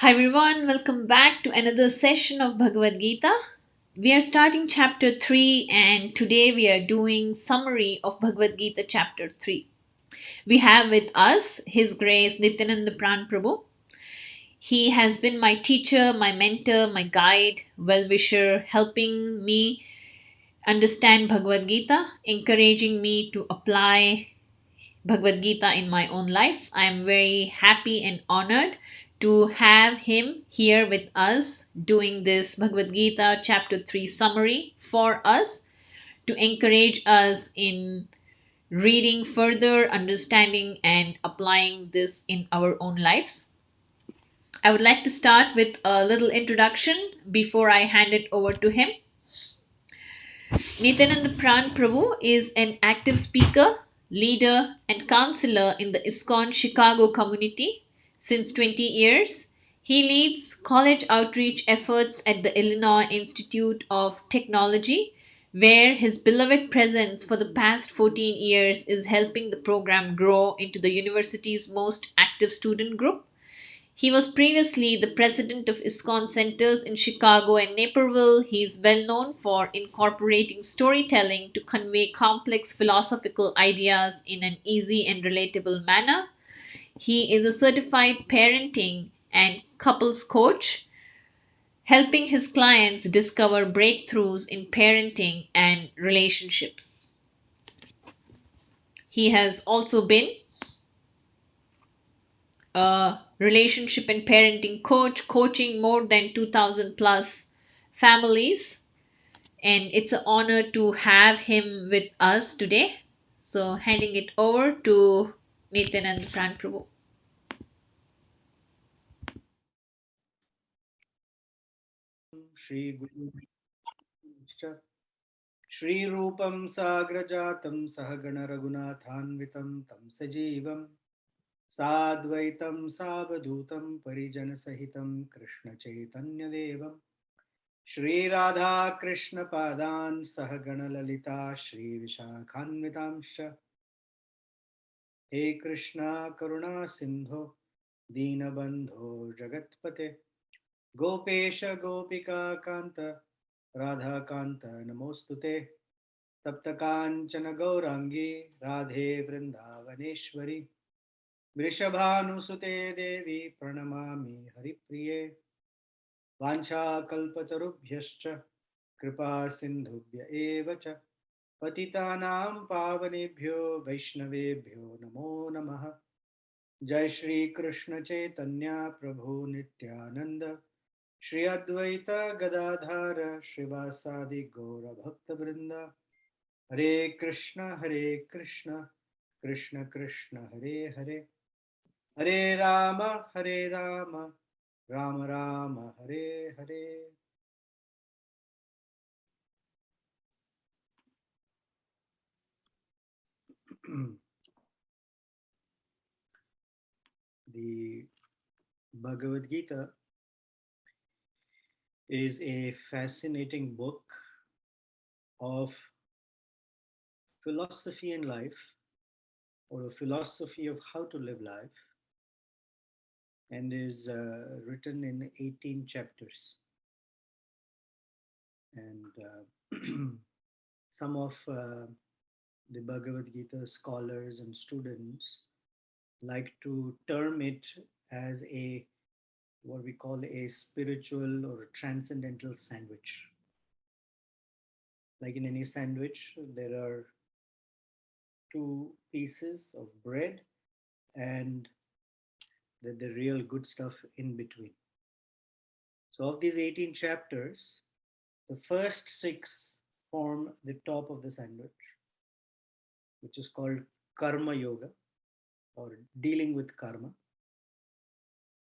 Hi everyone, welcome back to another session of Bhagavad Gita. We are starting chapter 3 and today we are doing summary of Bhagavad Gita chapter 3. We have with us His Grace Nityananda Pran Prabhu. He has been my teacher, my mentor, my guide, well-wisher, helping me understand Bhagavad Gita, encouraging me to apply Bhagavad Gita in my own life. I am very happy and honored to have him here with us doing this Bhagavad Gita chapter 3 summary for us to encourage us in reading further, understanding, and applying this in our own lives. I would like to start with a little introduction before I hand it over to him. Nityananda Pran Prabhu is an active speaker, leader, and counselor in the ISKCON Chicago community since 20 years. He leads college outreach efforts at the Illinois Institute of Technology, where his beloved presence for the past 14 years is helping the program grow into the university's most active student group. He was previously the president of ISKCON centers in Chicago and Naperville. He is well known for incorporating storytelling to convey complex philosophical ideas in an easy and relatable manner. He is a certified parenting and couples coach, helping his clients discover breakthroughs in parenting and relationships. He has also been a relationship and parenting coach, coaching more than 2000 plus families. And it's an honor to have him with us today. So, handing it over to Nathan and Pran Prabhu. श्रीगुरुश्च श्रीरूपं साग्रजातं सहगणरघुनाथान्वितं तं सजीवं साद्वैतं सावधूतं परिजनसहितं कृष्णचैतन्यदेवं श्रीराधाकृष्णपादान् सहगणललिता श्रीविशाखान्वितांश्च हे कृष्णा करुणा सिन्धो दीनबन्धो जगत्पते गोपेश गोपिका कान्त राधाकान्त नमोऽस्तुते तप्त काञ्चन गौराङ्गी राधे वृन्दावनेश्वरी वृषभानुसुते देवी प्रणमामि हरिप्रिये वाञ्छाकल्पतरुभ्यश्च कृपा सिन्धुभ्य एव च पतितानां पावनेभ्यो वैष्णवेभ्यो नमो नमः। जय श्री कृष्ण चैतन्य प्रभु नित्यानंद श्री अद्वैत गदाधर श्रीवासादि गौर भक्त वृंद हरे Krishna Krishna Krishna Hare Hare Hare Ram Ram Ram Hare Hare. The Bhagavad Gita is a fascinating book of philosophy in life, or a philosophy of how to live life, and is written in 18 chapters. And some of the Bhagavad Gita scholars and students like to term it as a what we call a spiritual or a transcendental sandwich. Like in any sandwich, there are two pieces of bread and the real good stuff in between. So, of these 18 chapters, the first six form the top of the sandwich, which is called Karma Yoga or dealing with karma.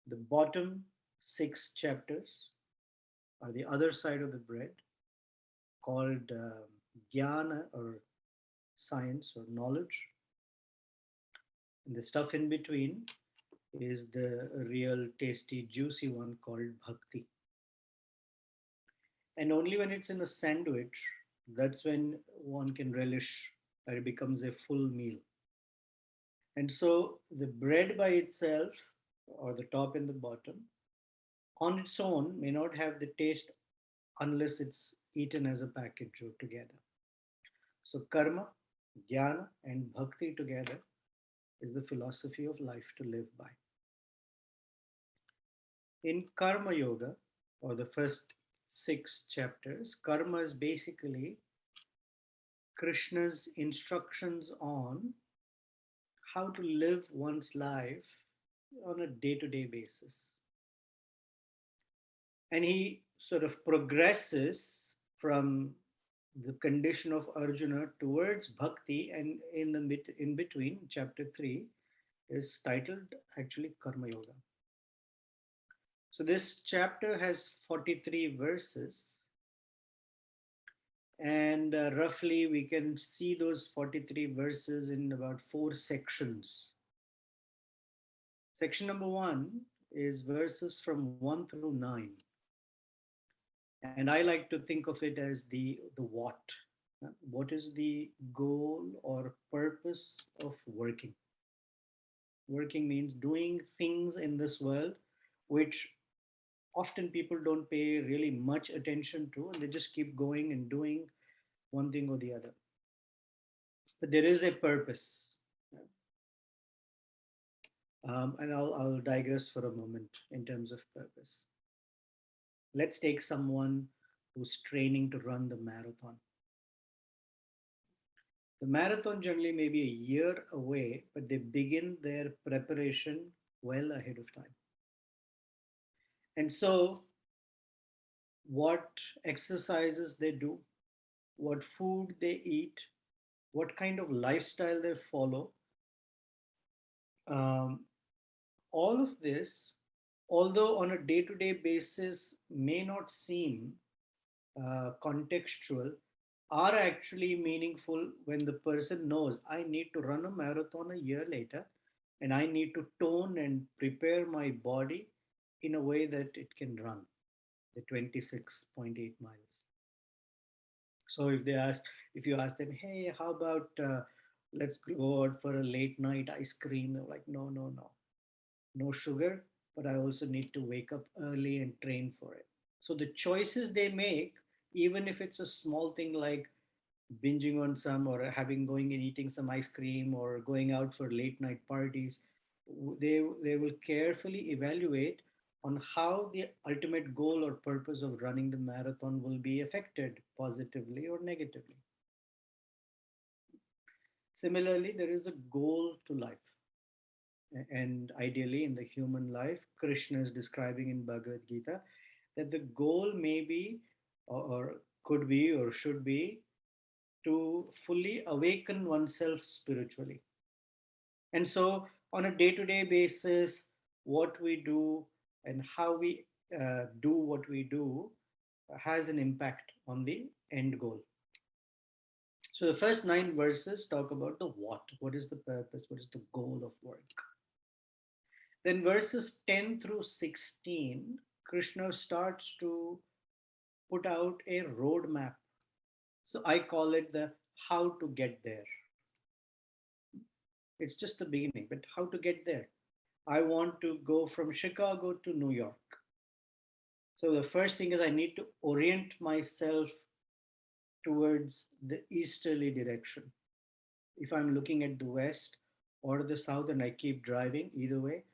The bottom six chapters are the other side of the bread, called Jnana or science or knowledge. And the stuff in between is the real tasty, juicy one called Bhakti. And only when it's in a sandwich, that's when one can relish that it becomes a full meal. And so the bread by itself, or the top and the bottom, on its own may not have the taste unless it's eaten as a package or together. So, karma, jnana, and bhakti together is the philosophy of life to live by. In Karma Yoga, or the first 6 chapters, karma is basically Krishna's instructions on how to live one's life on a day to day basis. And he sort of progresses from the condition of Arjuna towards bhakti, and in between, chapter 3 is titled actually Karma Yoga. So this chapter has 43 verses, and roughly we can see those 43 verses in about 4 sections. Section number 1 is verses from 1 through 9. And I like to think of it as the what. What is the goal or purpose of working? Working means doing things in this world which often people don't pay really much attention to, and they just keep going and doing one thing or the other. But there is a purpose. And I'll digress for a moment in terms of purpose. Let's take someone who's training to run the marathon. The marathon generally may be a year away, but they begin their preparation well ahead of time. And so, what exercises they do, what food they eat, what kind of lifestyle they follow, um, all of this, although on a day to day basis may not seem contextual, are actually meaningful when the person knows I need to run a marathon a year later and I need to tone and prepare my body in a way that it can run the 26.8 miles. So if you ask them, hey, how about let's go out for a late night ice cream? They're like, no, no, no, no sugar, but I also need to wake up early and train for it. So the choices they make, even if it's a small thing like binging on some or having going and eating some ice cream or going out for late night parties, they will carefully evaluate on how the ultimate goal or purpose of running the marathon will be affected positively or negatively. Similarly, there is a goal to life. And ideally, in the human life, Krishna is describing in Bhagavad Gita that the goal may be, or could be, or should be, to fully awaken oneself spiritually. And so, on a day to day basis, what we do and how we do what we do has an impact on the end goal. So, the first 9 verses talk about the what. What is the purpose? What is the goal of work? Then, verses 10 through 16, Krishna starts to put out a roadmap. So, I call it the how to get there. It's just the beginning, but how to get there? I want to go from Chicago to New York. So the first thing is I need to orient myself towards the easterly direction. If I'm looking at the west or the south and I keep driving, either way,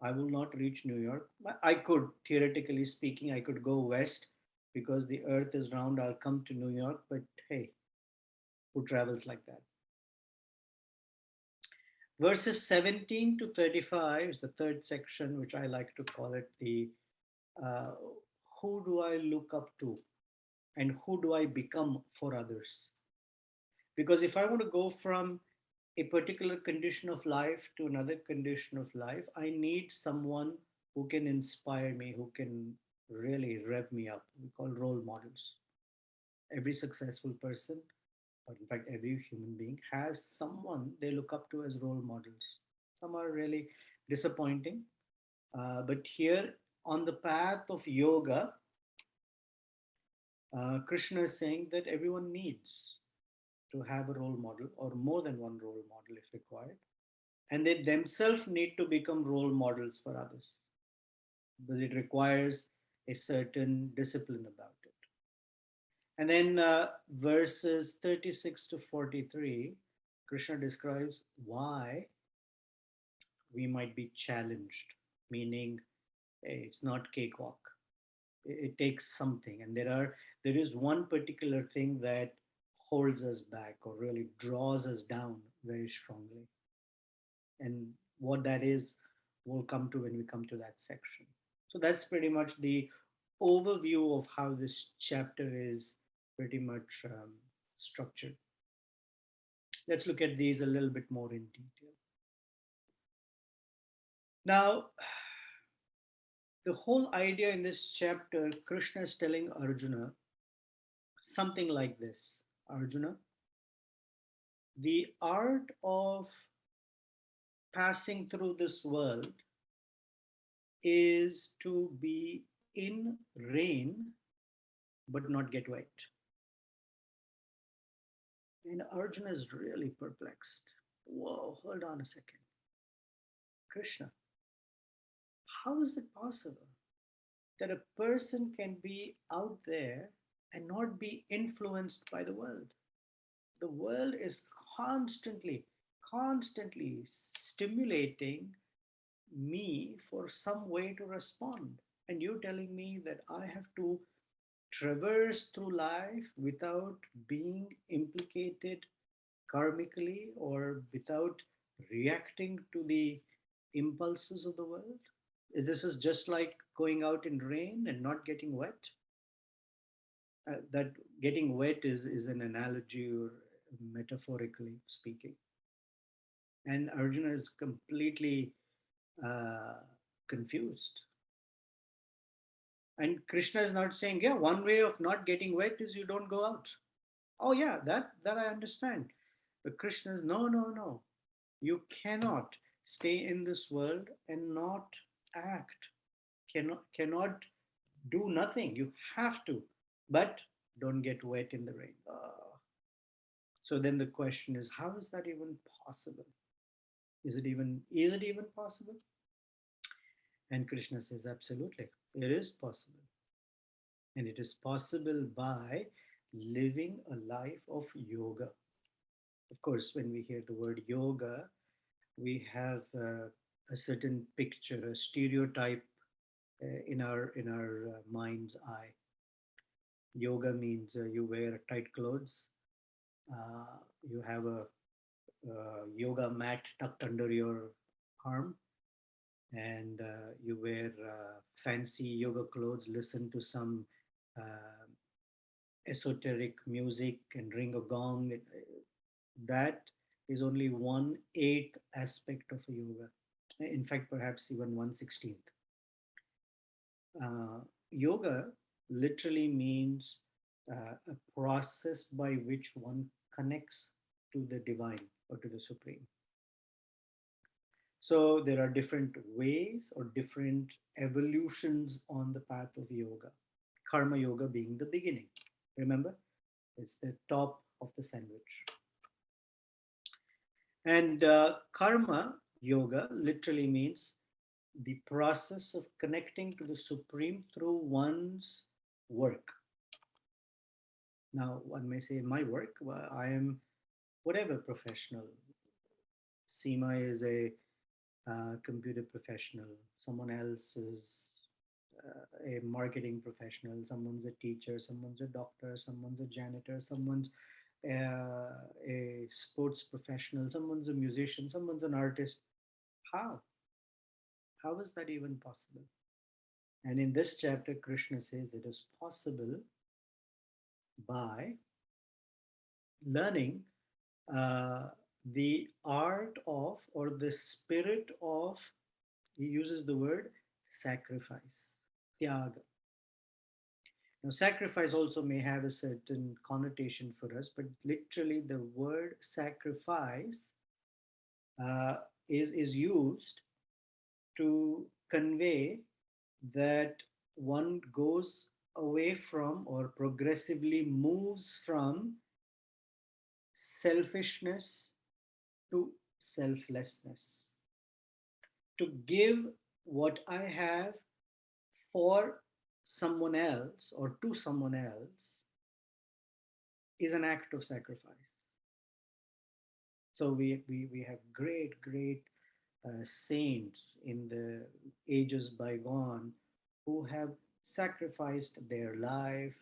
I will not reach New York. I could, theoretically speaking, I could go west because the earth is round. I'll come to New York, but hey, who travels like that? Verses 17 to 35 is the third section, which I like to call it the uh, who do I look up to and who do I become for others? Because if I want to go from a particular condition of life to another condition of life, I need someone who can inspire me, who can really rev me up. We call role models. Every successful person, or in fact, every human being has someone they look up to as role models. Some are really disappointing, but here on the path of yoga, Krishna is saying that everyone needs to have a role model or more than one role model if required. And they themselves need to become role models for others. But it requires a certain discipline about it. And then verses 36 to 43, Krishna describes why we might be challenged, meaning hey, it's not cakewalk. It takes something, and there is one particular thing that holds us back or really draws us down very strongly. And what that is, we'll come to when we come to that section. So that's pretty much the overview of how this chapter is pretty much structured. Let's look at these a little bit more in detail. Now, the whole idea in this chapter, Krishna is telling Arjuna something like this: Arjuna, the art of passing through this world is to be in rain but not get wet. And Arjuna is really perplexed. Whoa, hold on a second. Krishna, how is it possible that a person can be out there and not be influenced by the world? The world is constantly stimulating me for some way to respond. And you're telling me that I have to traverse through life without being implicated karmically or without reacting to the impulses of the world? This is just like going out in rain and not getting wet. That getting wet is an analogy or metaphorically speaking. And Arjuna is completely uh, confused. And Krishna is not saying, yeah, one way of not getting wet is you don't go out. Oh yeah, that I understand. But Krishna is no. You cannot stay in this world and not act. Cannot do nothing. You have to, but don't get wet in the rain. So then the question is, how is that even possible? Is it even possible? And Krishna says, absolutely, it is possible. And it is possible by living a life of yoga. Of course, when we hear the word yoga, we have a certain picture, a stereotype in our mind's eye. Yoga means you wear tight clothes, you have a yoga mat tucked under your arm, and you wear fancy yoga clothes, listen to some uh, esoteric music and ring a gong. That is only 1/8 aspect of a yoga. In fact, perhaps even 1/16. Yoga literally means a process by which one connects to the divine or to the supreme. So there are different ways or different evolutions on the path of yoga. Karma yoga being the beginning. Remember, it's the top of the sandwich. And karma yoga literally means the process of connecting to the supreme through one's work. Now, one may say, my work, well, I am whatever professional. Seema is a computer professional, someone else is a marketing professional, someone's a teacher, someone's a doctor, someone's a janitor, someone's a sports professional, someone's a musician, someone's an artist. How? How is that even possible? And in this chapter, Krishna says it is possible by learning uh, the art of or the spirit of, he uses the word sacrifice, tyaga. Now, sacrifice also may have a certain connotation for us, but literally the word sacrifice uh, is used to convey that one goes away from or progressively moves from selfishness to selflessness. To give what I have for someone else or to someone else is an act of sacrifice. So we have great saints in the ages bygone who have sacrificed their life,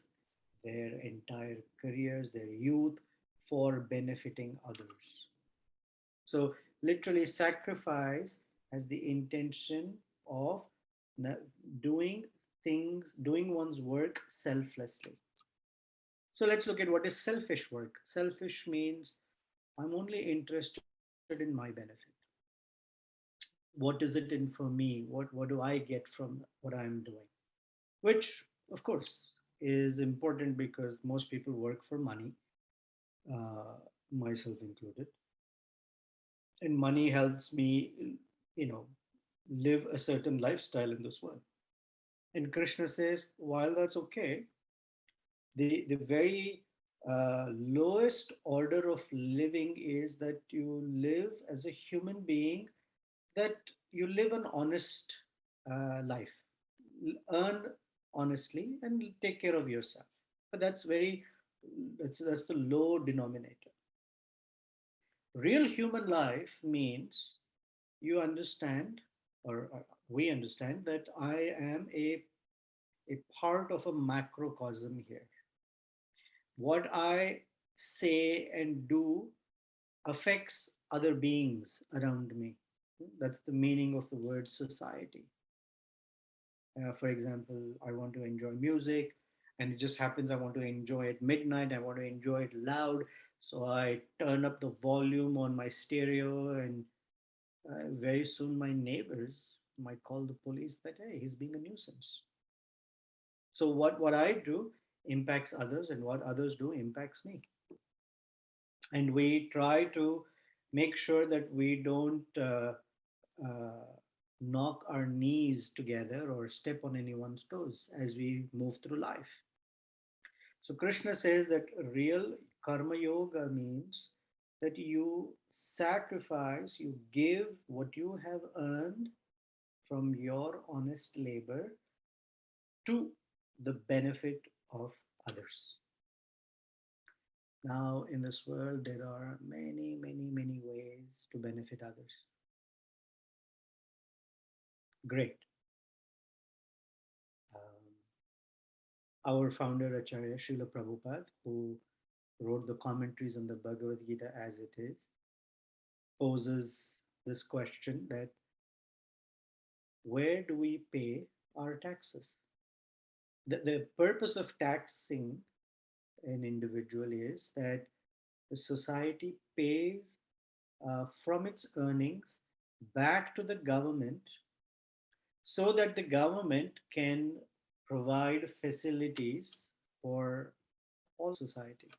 their entire careers, their youth for benefiting others. So, literally, sacrifice has the intention of doing doing one's work selflessly. So, let's look at what is selfish work. Selfish means I'm only interested in my benefit. What is it in for me? What do I get from what I'm doing? Which, of course, is important because most people work for money, uh, myself included, and money helps me, you know, live a certain lifestyle in this world. And Krishna says, while that's okay, the very lowest order of living is that you live as a human being, that you live an honest life, earn honestly, and take care of yourself. But that's the low denominator. Real human life means you understand, or we understand, that I am a part of a macrocosm here. What I say and do affects other beings around me. That's the meaning of the word society. For example, I want to enjoy music, and it just happens I want to enjoy at midnight, I want to enjoy it loud. So I turn up the volume on my stereo, and very soon my neighbors might call the police that, hey, he's being a nuisance. So what I do impacts others, and what others do impacts me. And we try to make sure that we don't uh, knock our knees together or step on anyone's toes as we move through life. So Krishna says that real karma yoga means that you sacrifice, you give what you have earned from your honest labor to the benefit of others. Now, in this world, there are many ways to benefit others. Great. Our founder, Acharya Srila Prabhupada, who wrote the commentaries on the Bhagavad Gita as it is, poses this question that where do we pay our taxes? The purpose of taxing an individual is that the society pays from its earnings back to the government so that the government can provide facilities for all society.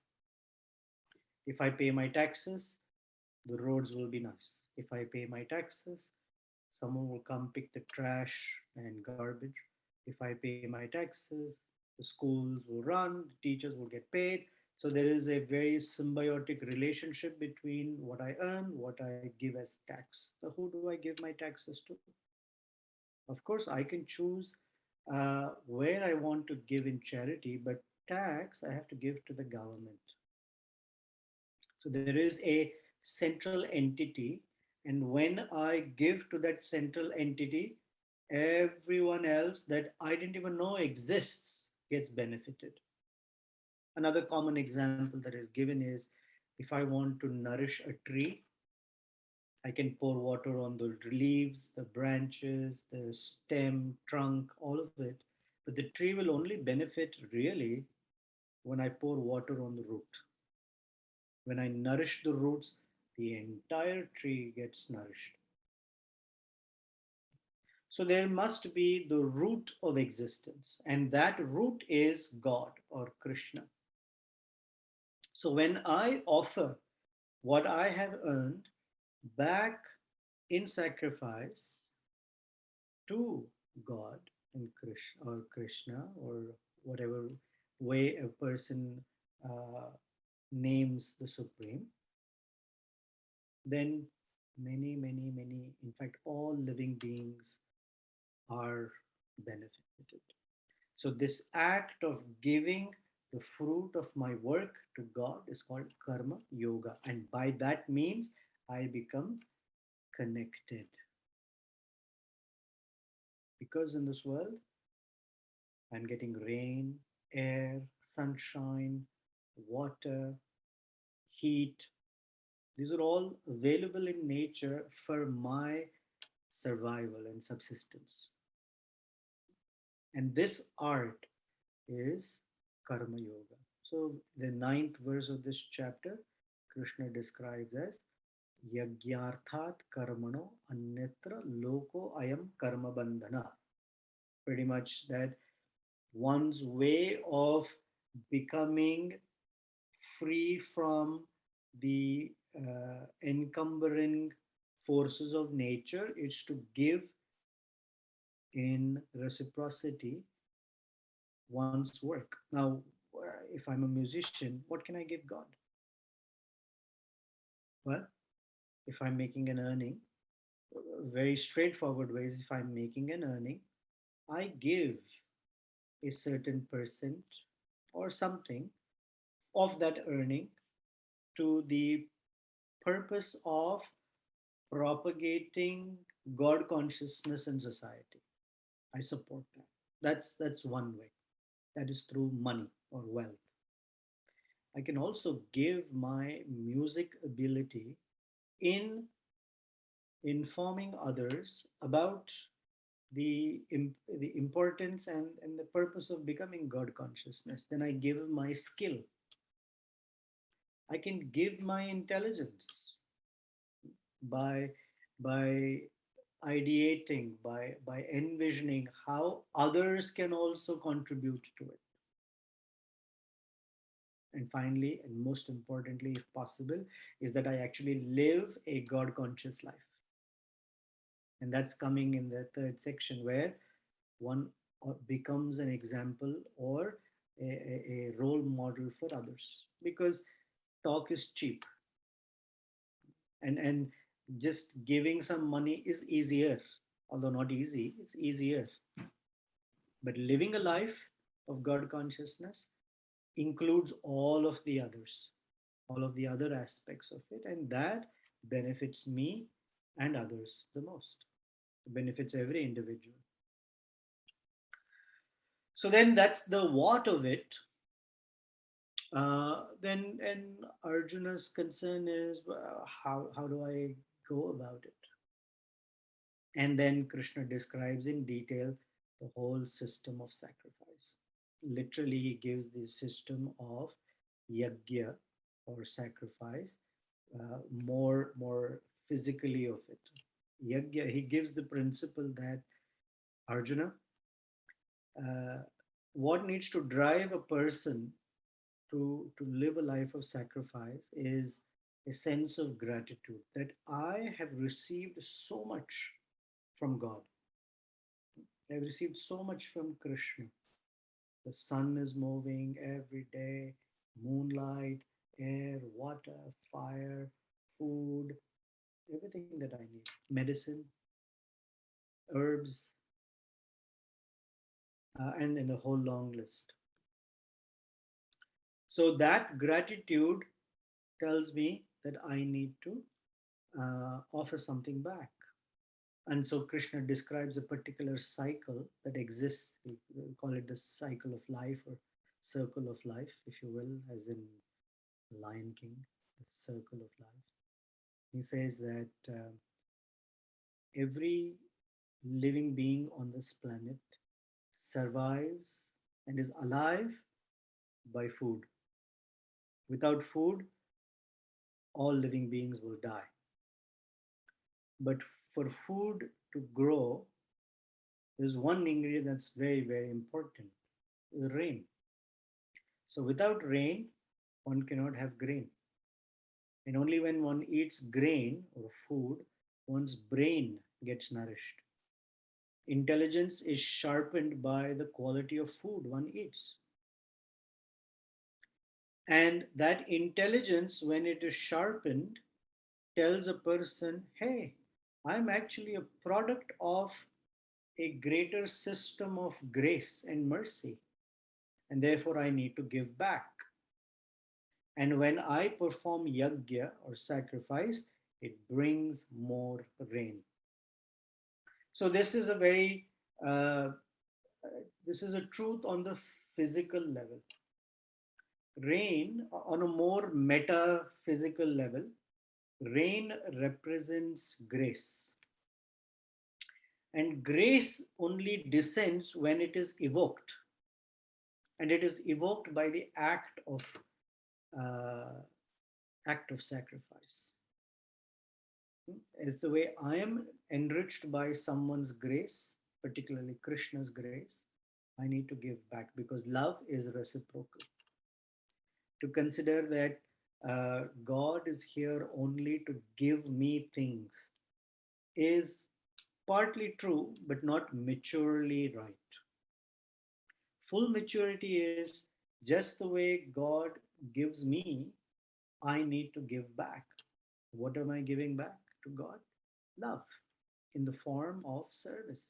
If I pay my taxes, the roads will be nice. If I pay my taxes, someone will come pick the trash and garbage. If I pay my taxes, the schools will run, the teachers will get paid. So there is a very symbiotic relationship between what I earn, what I give as tax. So who do I give my taxes to? Of course, I can choose where I want to give in charity, but tax I have to give to the government. So there is a central entity, and when I give to that central entity, everyone else that I didn't even know exists gets benefited. Another common example that is given is if I want to nourish a tree, I can pour water on the leaves, the branches, the stem, trunk, all of it. But the tree will only benefit really when I pour water on the root. When I nourish the roots, the entire tree gets nourished. So there must be the root of existence, and that root is God or Krishna. So when I offer what I have earned back in sacrifice to God and Krishna or whatever way a person uh, names the Supreme, then many, in fact, all living beings are benefited. So, this act of giving the fruit of my work to God is called karma yoga. And by that means, I become connected. Because in this world, I'm getting rain, air, sunshine, water, heat. These are all available in nature for my survival and subsistence. And this art is Karma Yoga. So, the ninth verse of this chapter, Krishna describes as Yagyarthat Karmano Anyatra Loko Ayam Karma Bandhana. Pretty much that one's way of becoming free from the encumbering forces of nature is to give in reciprocity one's work. Now, if I'm a musician, what can I give God? Well, if I'm making an earning, very straightforward ways, if I'm making an earning, I give a certain percent or something of that earning to the purpose of propagating God consciousness in society. I support that. That's one way. That is through money or wealth. I can also give my music ability in informing others about the importance and the purpose of becoming God consciousness. Then I give my skill. I can give my intelligence by by ideating, by envisioning how others can also contribute to it. And finally, and most importantly, if possible, is that I actually live a God conscious life. And that's coming in the third section where one becomes an example or a role model for others, because talk is cheap, and just giving some money is easier, although not easy, it's easier. But living a life of God consciousness includes all of the others, all of the other aspects of it, and that benefits me and others the most. It benefits every individual. So then that's the what of it. Then and Arjuna's concern is, how do I go about it? And then Krishna describes in detail the whole system of sacrifice. Literally, he gives the system of yajna or sacrifice, more physically of it. Yajna, he gives the principle that Arjuna, uh, what needs to drive a person to live a life of sacrifice is a sense of gratitude that I have received so much from God. I've received so much from Krishna. The sun is moving every day, moonlight, air, water, fire, food, everything that I need, medicine, herbs, and a whole long list. So that gratitude tells me that I need to offer something back. And so Krishna describes a particular cycle that exists. We call it the cycle of life or circle of life, if you will, as in Lion King, the circle of life. He says that every living being on this planet survives and is alive by food. Without food, all living beings will die. But for food to grow, there's one ingredient that's very, very important: rain. So without rain, one cannot have grain. And only when one eats grain or food, one's brain gets nourished. Intelligence is sharpened by the quality of food one eats. And that intelligence, when it is sharpened, tells a person, hey, I'm actually a product of a greater system of grace and mercy, and therefore I need to give back. And when I perform yajna or sacrifice, it brings more rain. So this is a very this is a truth on the physical level. Rain, on a more metaphysical level, rain represents grace. And grace only descends when it is evoked. And it is evoked by the uh, act of sacrifice. As the way I am enriched by someone's grace, particularly Krishna's grace, I need to give back because love is reciprocal. To consider that God is here only to give me things is partly true, but not maturely right. Full maturity is just the way God gives me, I need to give back. What am I giving back to God? Love in the form of service.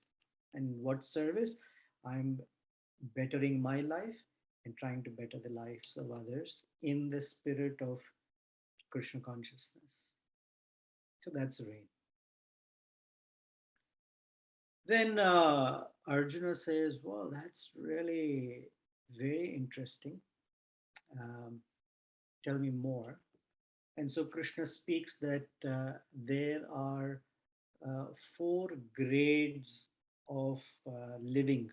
And what service? I'm bettering my life and trying to better the lives of others in the spirit of Krishna consciousness. So that's rain. Then Arjuna says, well, that's really very interesting. Um, tell me more. And so Krishna speaks that there are four grades of living.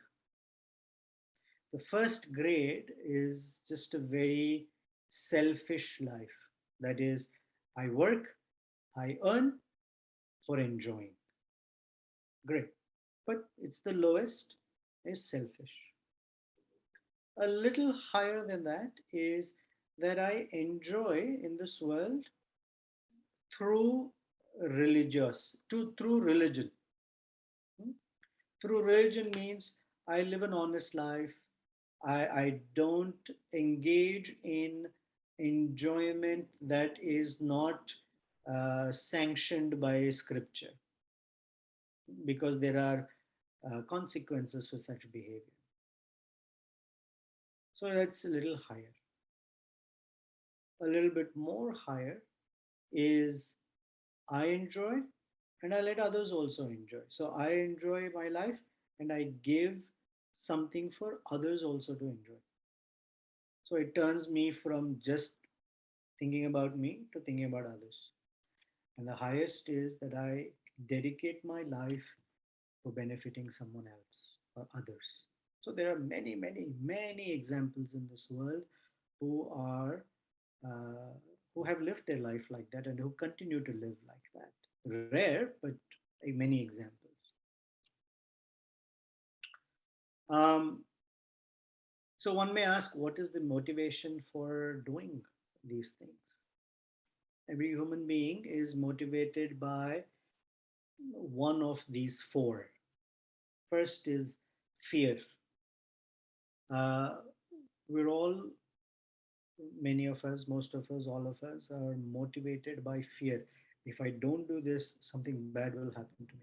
The first grade is just a very selfish life. That is, I work, I earn for enjoying. Great. But it's the lowest, is selfish. A little higher than that is that I enjoy in this world through through religion. Hmm? Through religion means I live an honest life. I don't engage in enjoyment that is not sanctioned by scripture because there are consequences for such behavior. So that's a little higher. A little bit more higher is I enjoy and I let others also enjoy. So I enjoy my life and I give something for others also to enjoy. So it turns me from just thinking about me to thinking about others. And the highest is that I dedicate my life for benefiting someone else or others. So there are many, many, many examples in this world who are uh, who have lived their life like that and who continue to live like that. Rare, but many examples. Um, so one may ask, what is the motivation for doing these things? Every human being is motivated by one of these four. First is fear. Uh, we're all, many of us, most of us, all of us are motivated by fear. If I don't do this, something bad will happen to me.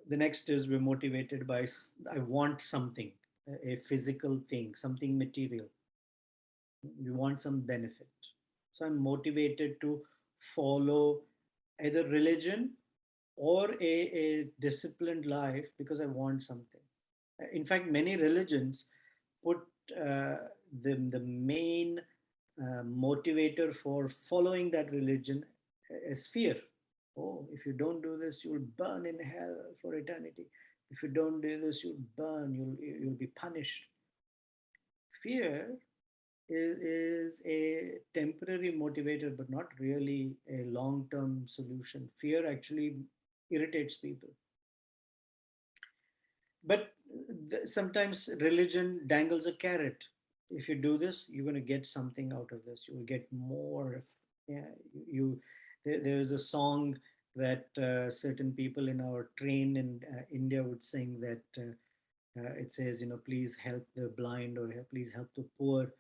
The next is we're motivated by I want something, a physical thing, something material. We want some benefit. So I'm motivated to follow either religion or a disciplined life because I want something. In fact, many religions put the main motivator for following that religion is fear. Oh, if you don't do this, you'll burn in hell for eternity. If you don't do this, you'll burn, you'll be punished. Fear is a temporary motivator, but not really a long term solution. Fear actually irritates people. But sometimes religion dangles a carrot. If you do this, you're going to get something out of this. You will get more. Yeah, there's a song that certain people in our train in India would sing that it says, please help the blind or please help the poor.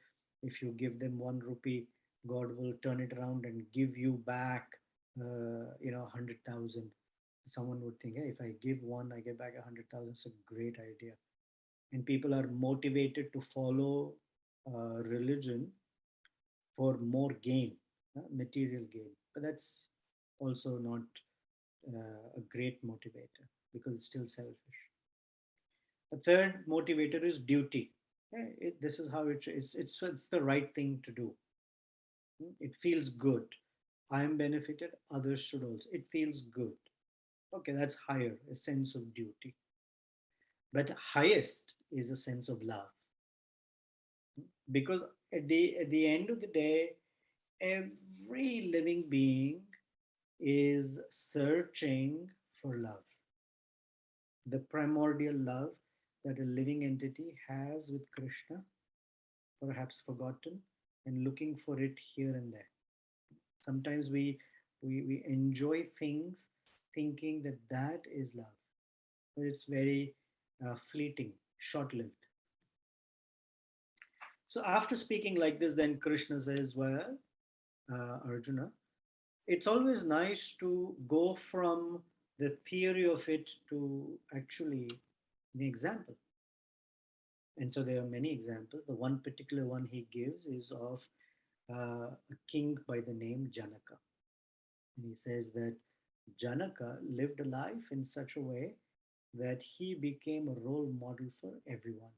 If you give them 1 rupee, God will turn it around and give you back, 100,000. Someone would think, hey, if I give one, I get back 100,000. It's a great idea. And people are motivated to follow religion for more gain, material gain. But that's also not a great motivator because it's still selfish. A third motivator is duty. This is how it's the right thing to do. It feels good. I am benefited, others should also. It feels good. Okay, that's higher, a sense of duty. But highest is a sense of love. Because at the end of the day, every living being is searching for love, the primordial love that a living entity has with Krishna, perhaps forgotten, and looking for it here and there. Sometimes we enjoy things thinking that that is love, but it's very fleeting, short-lived. So after speaking like this, then Krishna says, well, Arjuna, it's always nice to go from the theory of it to actually the example. And so there are many examples. The one particular one he gives is of a king by the name Janaka. And he says that Janaka lived a life in such a way that he became a role model for everyone.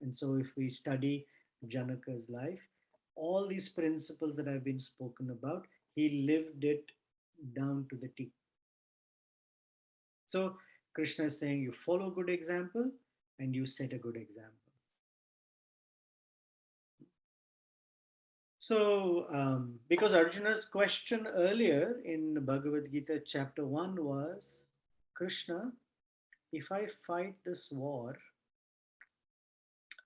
And so if we study Janaka's life, all these principles that have been spoken about, he lived it down to the T. So Krishna is saying you follow good example and you set a good example. So, because Arjuna's question earlier in Bhagavad Gita chapter 1 was, Krishna, if I fight this war,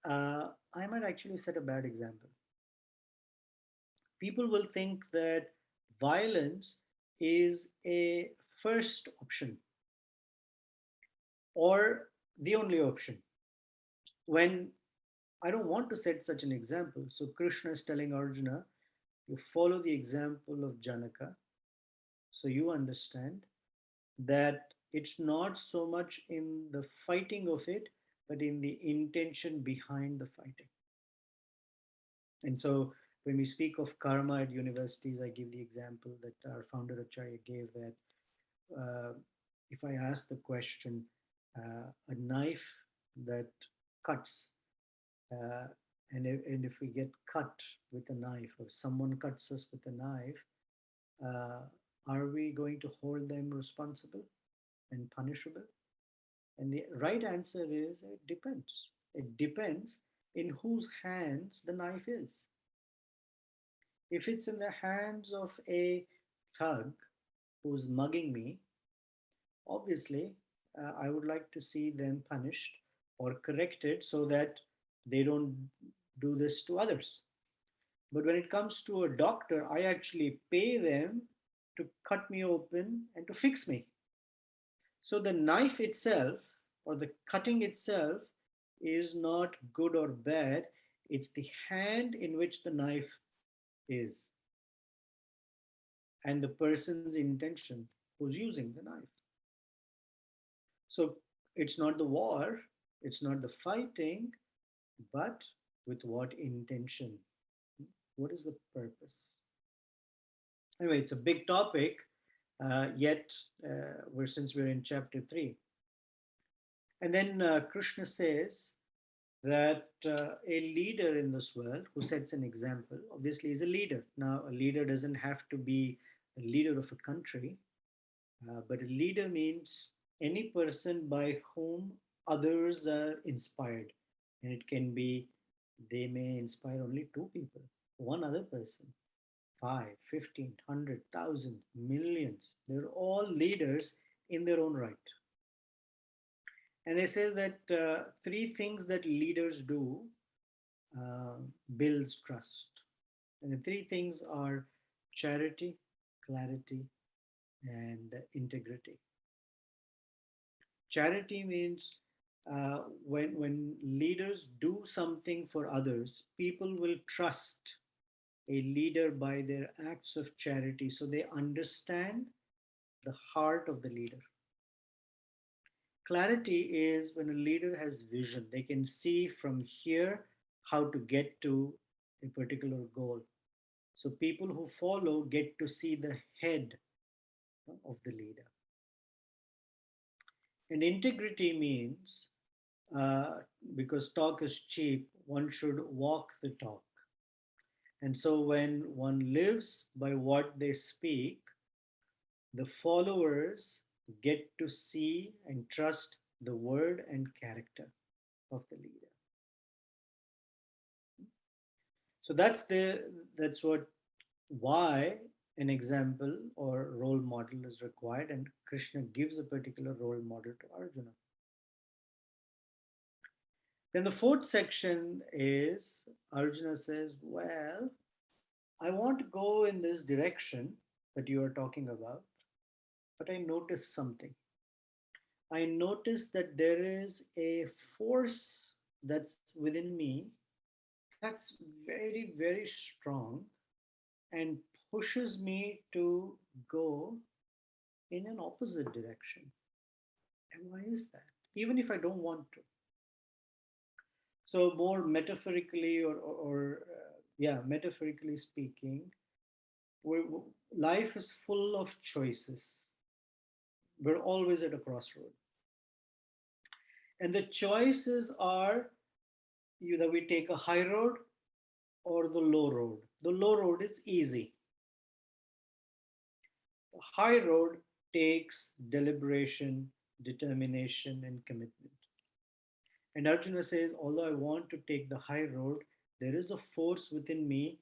I might actually set a bad example. People will think that violence is a first option or the only option when I don't want to set such an example. So Krishna is telling Arjuna, you follow the example of Janaka, so you understand that it's not so much in the fighting of it, but in the intention behind the fighting. And so when we speak of karma at universities, I give the example that our founder Acharya gave that if I ask the question, a knife that cuts, uh, and if we get cut with a knife or someone cuts us with a knife, uh, are we going to hold them responsible and punishable? And the right answer is it depends. It depends in whose hands the knife is. If it's in the hands of a thug who's mugging me, obviously I would like to see them punished or corrected so that they don't do this to others. But when it comes to a doctor, I actually pay them to cut me open and to fix me. So the knife itself or the cutting itself is not good or bad. It's the hand in which the knife is and the person's intention who's using the knife. So it's not the war, it's not the fighting, but with what intention? What is the purpose? Anyway, it's a big topic, yet since we're in chapter 3. And then Krishna says that a leader in this world who sets an example obviously is a leader. Now, a leader doesn't have to be a leader of a country, but a leader means any person by whom others are inspired. And it can be, they may inspire only two people, one other person, 5, 15, 100,000, millions. They're all leaders in their own right. And they say that three things that leaders do uh, builds trust. And the three things are charity, clarity, and integrity. Charity means when leaders do something for others, people will trust a leader by their acts of charity. So they understand the heart of the leader. Clarity is when a leader has vision, they can see from here how to get to a particular goal. So people who follow get to see the head of the leader. And integrity means, uh, because talk is cheap, one should walk the talk. And so when one lives by what they speak, the followers get to see and trust the word and character of the leader. So that's what why an example or role model is required, and Krishna gives a particular role model to Arjuna. Then the fourth section is Arjuna says, well, I want to go in this direction that you are talking about, but I noticed something. I noticed that there is a force that's within me that's very, very strong and pushes me to go in an opposite direction. And why is that? Even if I don't want to. So, more metaphorically, yeah, metaphorically speaking, we life is full of choices. We're always at a crossroad. And the choices are either we take a high road or the low road. The low road is easy. The high road takes deliberation, determination, and commitment. And Arjuna says, although I want to take the high road, there is a force within me.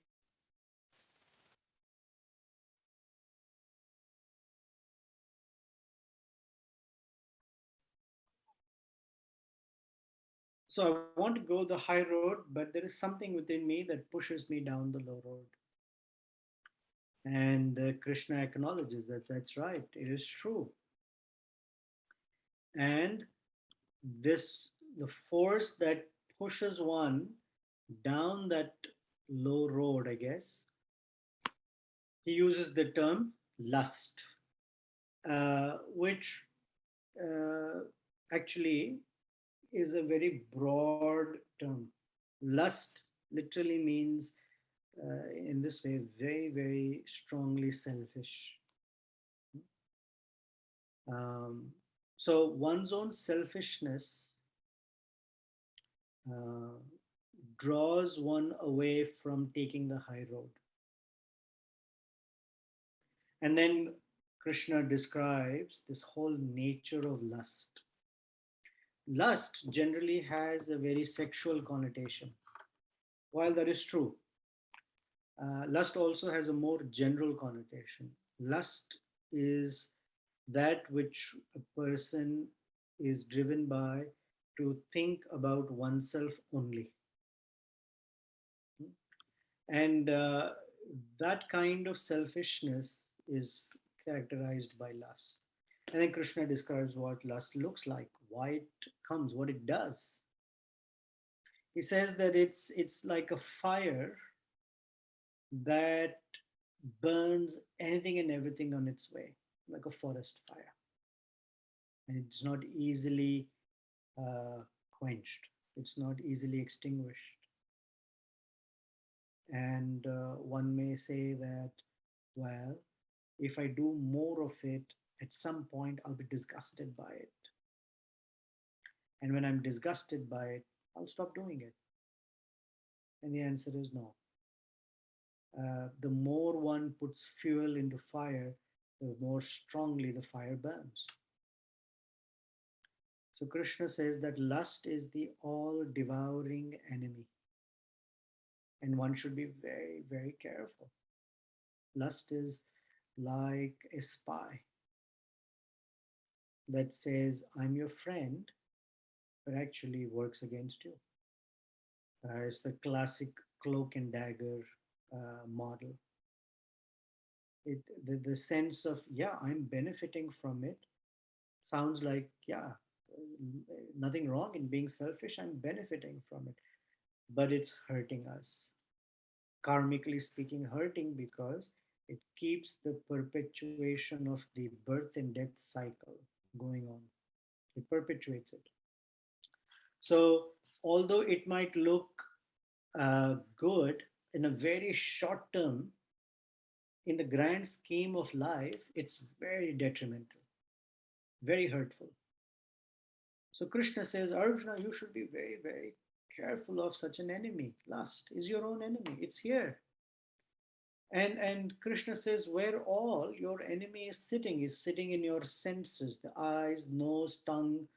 So I want to go the high road, but there is something within me that pushes me down the low road. And Krishna acknowledges that that's right, it is true. And this, the force that pushes one down that low road, I guess, he uses the term lust, which uh, actually is a very broad term. Lust literally means, in this way, very, very strongly selfish. Um, so one's own selfishness uh, draws one away from taking the high road. And then Krishna describes this whole nature of lust. Lust generally has a very sexual connotation. While that is true, lust also has a more general connotation. Lust is that which a person is driven by to think about oneself only. And that kind of selfishness is characterized by lust. And then Krishna describes what lust looks like, why it comes, what it does. He says that it's like a fire that burns anything and everything on its way, like a forest fire. And it's not easily quenched, it's not easily extinguished. And one may say that, well, if I do more of it, at some point I'll be disgusted by it. And when I'm disgusted by it, I'll stop doing it. And the answer is no. The more one puts fuel into fire, the more strongly the fire burns. So Krishna says that lust is the all devouring enemy. And one should be very, very careful. Lust is like a spy that says, I'm your friend, but actually works against you. It's the classic cloak and dagger model. The sense of, yeah, I'm benefiting from it sounds like, yeah, nothing wrong in being selfish, I'm benefiting from it, but it's hurting us. Karmically speaking, hurting because It keeps the perpetuation of the birth and death cycle going on. It perpetuates it. So, although it might look good in a very short term, in the grand scheme of life, it's very detrimental, very hurtful. So, Krishna says, Arjuna, you should be very, very careful of such an enemy. Lust is your own enemy, it's here. And Krishna says, where all your enemy is sitting in your senses, the eyes, nose, tongue,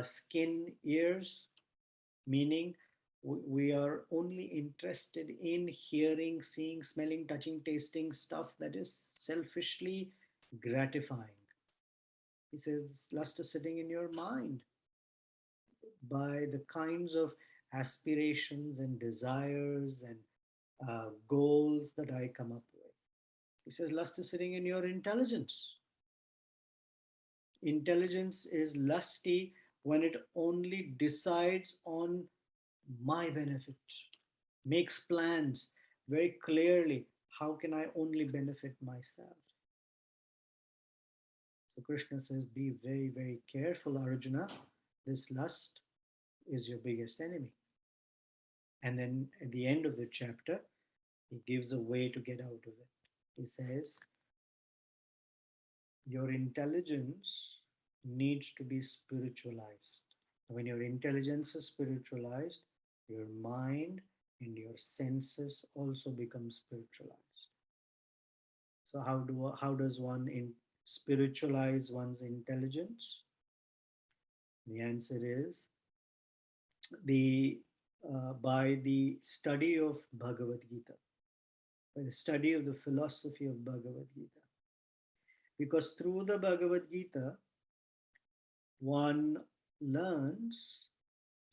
skin, ears, meaning we are only interested in hearing, seeing, smelling, touching, tasting stuff that is selfishly gratifying. He says, lust is sitting in your mind by the kinds of aspirations and desires and goals that I come up with. He says, lust is sitting in your intelligence. Intelligence is lusty when it only decides on my benefit, makes plans very clearly. How can I only benefit myself? So Krishna says, be very, very careful, Arjuna. This lust is your biggest enemy. And then at the end of the chapter, he gives a way to get out of it. He says, your intelligence needs to be spiritualized. When your intelligence is spiritualized, your mind and your senses also become spiritualized. So how does one spiritualize one's intelligence? The answer is by the study of Bhagavad Gita, by the study of the philosophy of Bhagavad Gita. Because through the Bhagavad Gita, one learns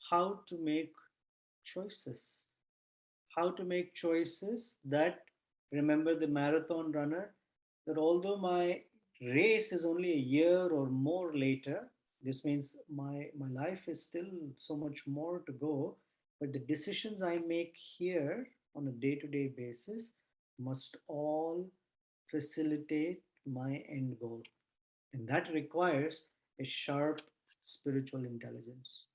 how to make choices. How to make choices that, remember the marathon runner, that although my race is only a year or more later, this means my life is still so much more to go, but the decisions I make here on a day-to-day basis must all facilitate my end goal. And that requires a sharp spiritual intelligence.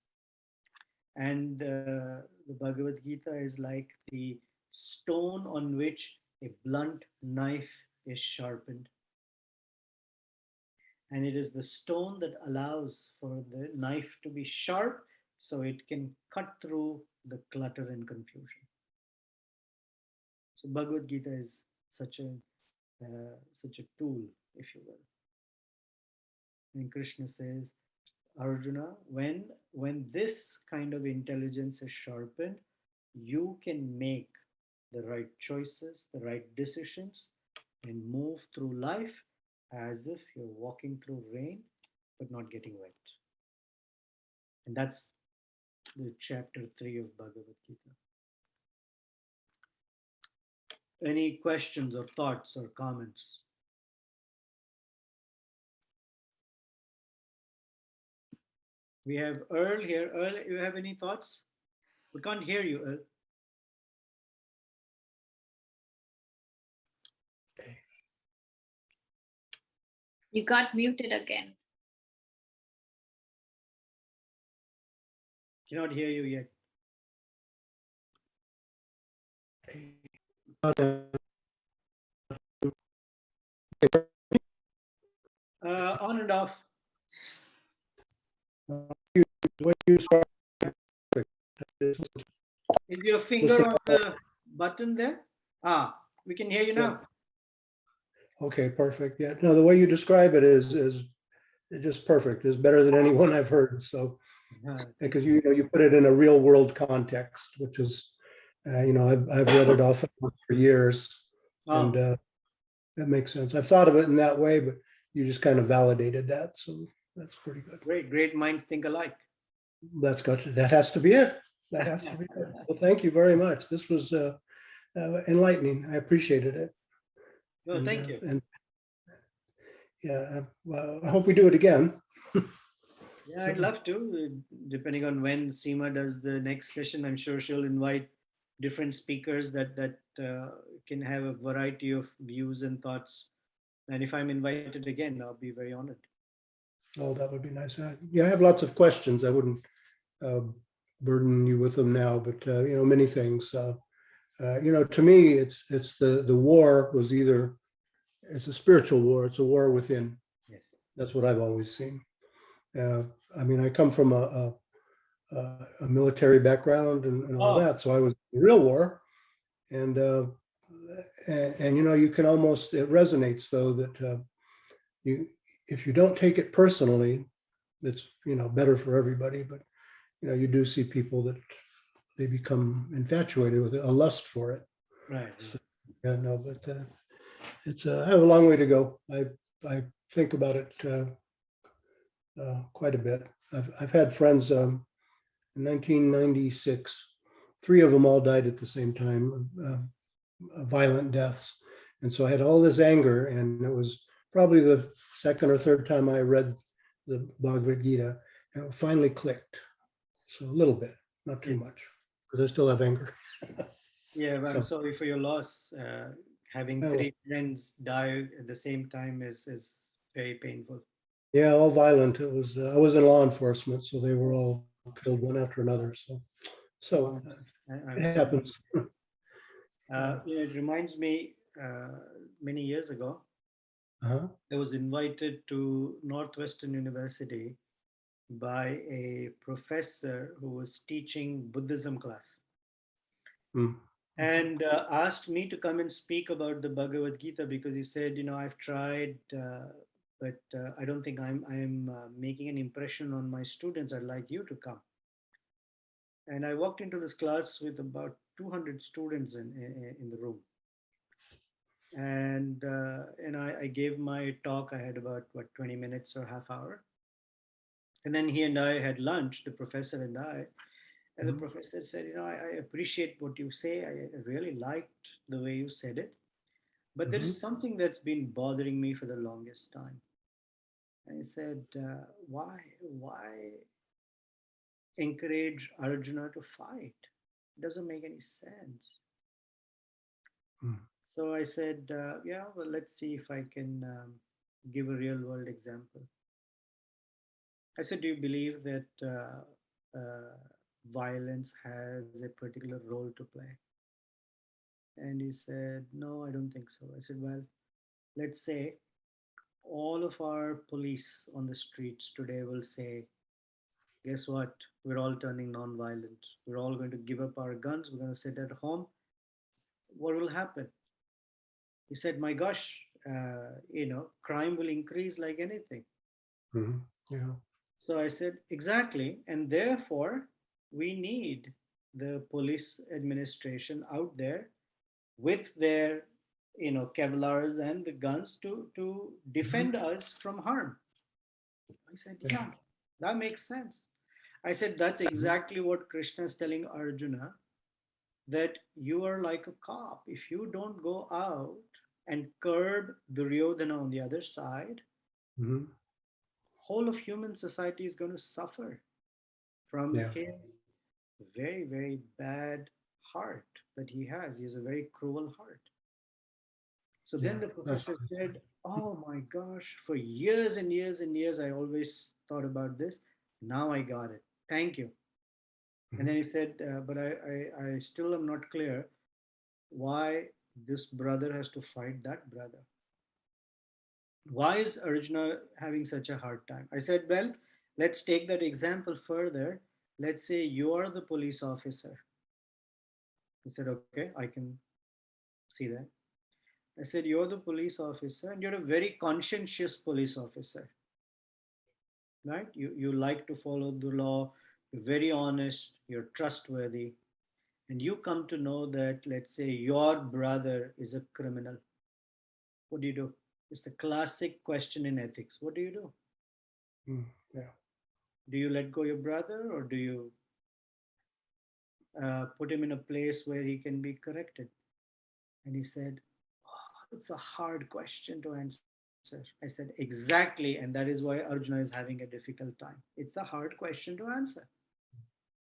And the Bhagavad Gita is like the stone on which a blunt knife is sharpened. And it is the stone that allows for the knife to be sharp so it can cut through the clutter and confusion. So Bhagavad Gita is such a tool, if you will. And Krishna says, Arjuna, when this kind of intelligence is sharpened, you can make the right choices, the right decisions, and move through life as if you're walking through rain but not getting wet. And that's the chapter 3 of Bhagavad Gita. Any questions or thoughts or comments? We have Earl here. Earl, you have any thoughts? We can't hear you, Earl. You got muted again. Cannot hear you yet. On and off. Is your finger on the button there? We can hear you now. Okay, perfect. Yeah, no, the way you describe it is just perfect. It's better than anyone I've heard. So, because you put it in a real world context, which is, I've read it often for years, and that makes sense. I've thought of it in that way, but you just kind of validated that, so that's pretty good. Great minds think alike. That has to be it. That has to be it. Well, thank you very much. This was enlightening. I appreciated it. No, thank you. And yeah, well, I hope we do it again. Yeah, I'd love to. Depending on when Seema does the next session, I'm sure she'll invite different speakers that can have a variety of views and thoughts. And if I'm invited again, I'll be very honored. Oh, that would be nice. Yeah, I have lots of questions. I wouldn't uh, burden you with them now, but many things. To me, it's the war was either it's a spiritual war. It's a war within. Yes. That's what I've always seen. I mean, I come from a military background and all Oh, that, so I was in real war, and you can almost it resonates though that you if you don't take it personally, it's better for everybody. But you do see people that they become infatuated with it, a lust for it. right. So, yeah, no, but it's I have a long way to go. I think about it quite a bit. I've had friends in 1996. Three of them all died at the same time, violent deaths, and so I had all this anger, and it was probably the second or third time I read the Bhagavad Gita, and it finally clicked. So a little bit, not too Yes. much, because I still have anger. Yeah, but I'm So, sorry for your loss. Having oh, three friends die at the same time is very painful. yeah, all violent. It was. I was in law enforcement, so they were all killed one after another. So Oh, I'm it sorry. happens. It reminds me, many years ago, Uh-huh. I was invited to Northwestern University by a professor who was teaching Buddhism class Mm. and asked me to come and speak about the Bhagavad Gita because he said, I've tried, but I don't think I'm making an impression on my students. I'd like you to come. And I walked into this class with about 200 students in the room. And I gave my talk. I had about 20 minutes or half hour, and then he and I had lunch, the professor and I. And the Mhm. professor said, I appreciate what you say. I really liked the way you said it, but there Mhm. is something that's been bothering me for the longest time. And he said, why encourage Arjuna to fight? It doesn't make any sense. Mm. So I said, yeah, well, let's see if I can give a real world example. I said, do you believe that violence has a particular role to play? And he said, no, I don't think so. I said, well, let's say all of our police on the streets today will say, guess what? We're all turning non-violent. We're all going to give up our guns. We're going to sit at home. What will happen? He said, my gosh, crime will increase like anything. Mhm. Yeah. So I said, exactly. And therefore, we need the police administration out there with their, kevlars and the guns to Mhm. defend us from harm. I said, Yeah. yeah, that makes sense. I said, that's Mhm. exactly what Krishna is telling Arjuna, that you are like a cop. If you don't go out and curb Duryodhana on the other side, Mhm. whole of human society is going to suffer from Yeah. his very, very bad heart that he has. He has a very cruel heart. So then Yeah. the That's professor said, oh my gosh, for years and years and years, I always thought about this. Now I got it. Thank you. And Mhm. then he said, but I still am not clear why this brother has to fight that brother. Why is Arjuna having such a hard time? I said, well, let's take that example further. Let's say you are the police officer. He said, okay, I can see that. I said, you're the police officer and you're a very conscientious police officer, right? You like to follow the law, you're very honest, you're trustworthy, and you come to know that, let's say, your brother is a criminal. What do you do? It's the classic question in ethics. What do you do? Mm. Yeah. Do you let go your brother or do you put him in a place where he can be corrected? And he said, oh, it's a hard question to answer. I said, exactly. And that is why Arjuna is having a difficult time. It's a hard question to answer.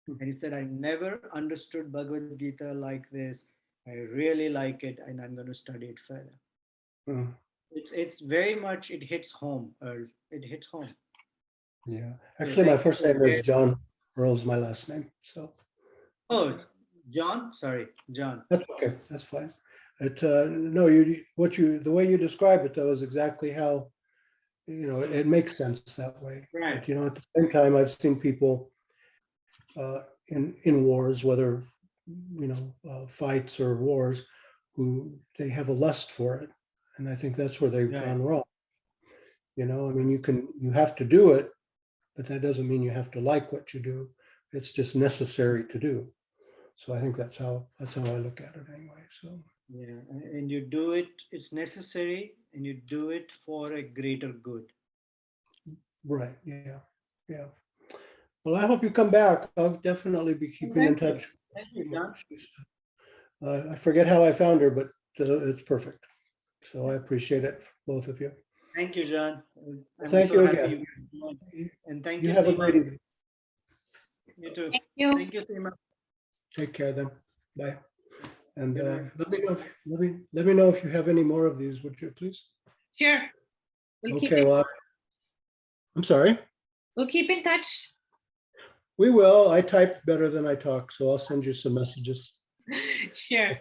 And he said, I never understood Bhagavad Gita like this. I really like it, and I'm going to study it further. Mm. It's very much, it hits home, Earl. It hits home. Yeah. So Actually, my thank first you name very- is John. Earl's my last name. So Oh, John? Sorry, John. that's okay. That's fine. No, the way you describe it though is exactly how, it makes sense that way. Right. But, at the same time, I've seen people in wars, whether, fights or wars, who they have a lust for it. And I think that's where they've Right. gone wrong. I mean, you have to do it, but that doesn't mean you have to like what you do. It's just necessary to do. So I think that's how I look at it anyway. So Yeah, and you do it, it's necessary, and you do it for a greater good. right, yeah. Well, I hope you come back. I'll definitely be keeping in touch. Thank you, John. I forget how I found her, but it's perfect. So I appreciate it, both of you. Thank you, John. I'm Thank so you happy again. you joined. And thank You you, have a Seema. great evening. You too. Thank you. Thank you, Seema. Take care then. Bye. And Good night. let me know if you have any more of these, would you please? Sure. We'll keep Okay, well, I'm sorry. we'll keep in touch. We will. I type better than I talk, so I'll send you some messages. Sure.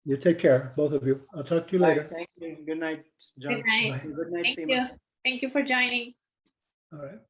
You take care, both of you. I'll talk to you Bye. later. Thank you. Good night, John. Good night. Good night, Thank Seema. you. Thank you for joining. All right.